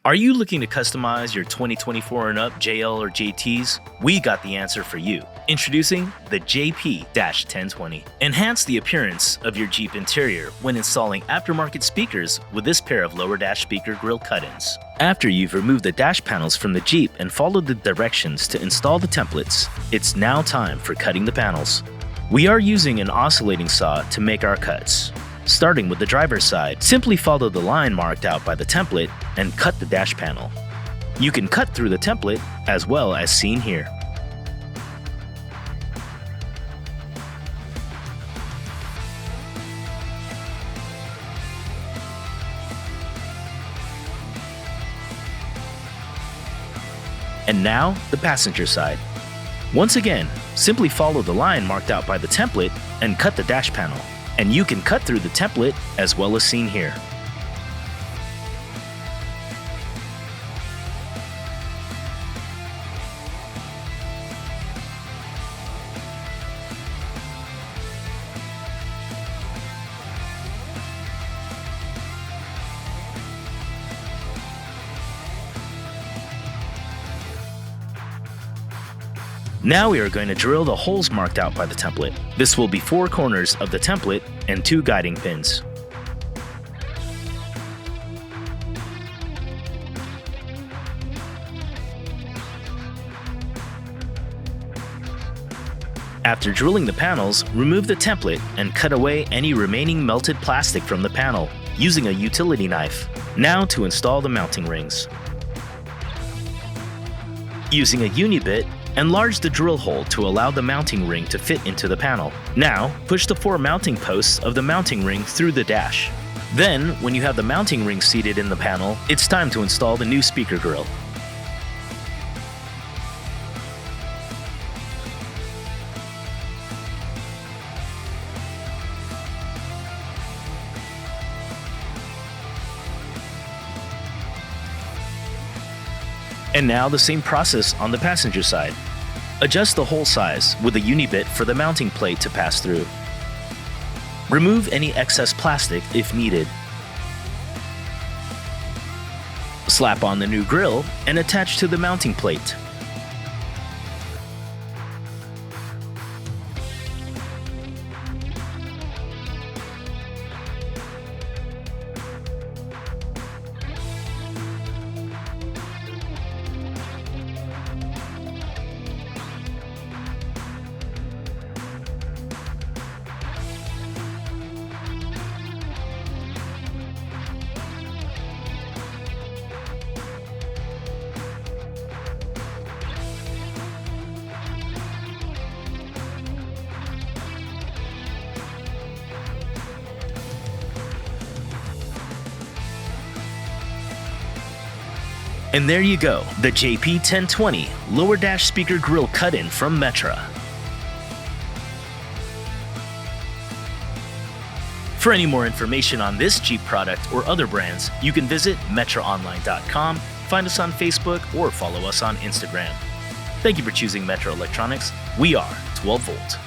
Are you looking to customize your 2024 and up JL or JTs? We got the answer for you. Introducing the JP-1020. Enhance the appearance of your Jeep interior when installing aftermarket speakers with this pair of lower dash speaker grille cut-ins. After you've removed the dash panels from the Jeep and followed the directions to install the templates, it's now time for cutting the panels. We are using an oscillating saw to make our cuts. Starting with the driver's side, simply follow the line marked out by the template and cut the dash panel. You can cut through the template as well as seen here. And now, the passenger side. Once again, simply follow the line marked out by the template and cut the dash panel. And you can cut through the template as well as seen here. Now we are going to drill the holes marked out by the template. This will be 4 corners of the template and 2 guiding pins. After drilling the panels, remove the template and cut away any remaining melted plastic from the panel using a utility knife. Now to install the mounting rings. Using a uni-bit, enlarge the drill hole to allow the mounting ring to fit into the panel. Now, push the 4 mounting posts of the mounting ring through the dash. Then, when you have the mounting ring seated in the panel, it's time to install the new speaker grille. And now the same process on the passenger side. Adjust the hole size with a uni-bit for the mounting plate to pass through. Remove any excess plastic if needed. Slap on the new grille and attach to the mounting plate. And there you go, the JP-1020 lower dash speaker grille cut-in from Metra. For any more information on this Jeep product or other brands, you can visit metraonline.com, find us on Facebook, or follow us on Instagram. Thank you for choosing Metra Electronics. We are 12 Volt.